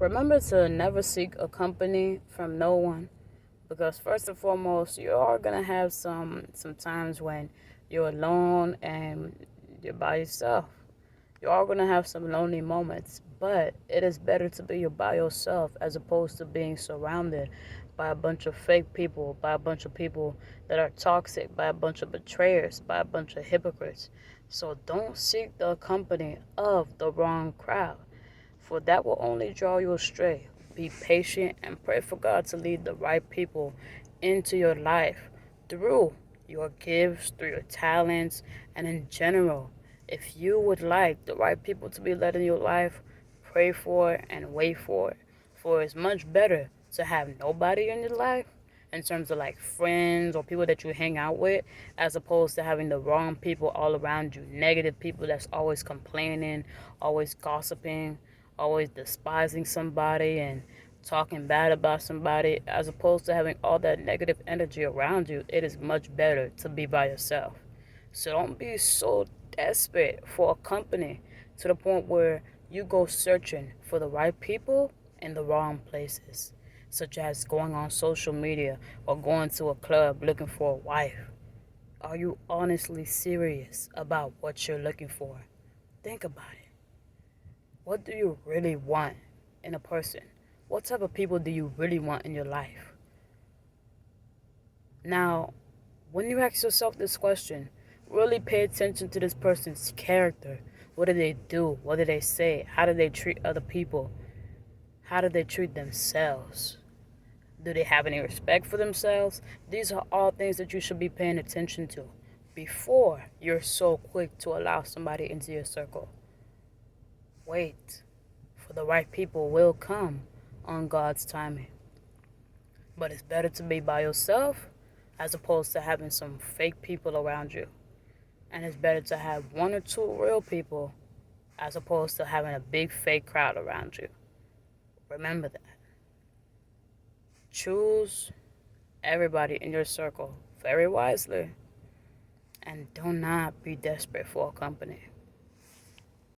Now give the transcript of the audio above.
Remember to never seek a company from no one, because first and foremost, you are gonna have some times when you're alone and you're by yourself. You are gonna have some lonely moments, but it is better to be by yourself as opposed to being surrounded by a bunch of fake people, by a bunch of people that are toxic, by a bunch of betrayers, by a bunch of hypocrites. So don't seek the company of the wrong crowd, for that will only draw you astray. Be patient and pray for God to lead the right people into your life through your gifts, through your talents, and in general. If you would like the right people to be led in your life, pray for it and wait for it. For it's much better to have nobody in your life in terms of like friends or people that you hang out with, as opposed to having the wrong people all around you, negative people that's always complaining, always gossiping, always despising somebody and talking bad about somebody. As opposed to having all that negative energy around you, it is much better to be by yourself. So don't be so desperate for a company to the point where you go searching for the right people in the wrong places, such as going on social media or going to a club looking for a wife. Are you honestly serious about what you're looking for? Think about it. What do you really want in a person? What type of people do you really want in your life? Now, when you ask yourself this question, really pay attention to this person's character. What do they do? What do they say? How do they treat other people? How do they treat themselves? Do they have any respect for themselves? These are all things that you should be paying attention to before you're so quick to allow somebody into your circle. Wait, for the right people will come on God's timing. But it's better to be by yourself as opposed to having some fake people around you. And it's better to have one or two real people as opposed to having a big fake crowd around you. Remember that. Choose everybody in your circle very wisely and do not be desperate for a company.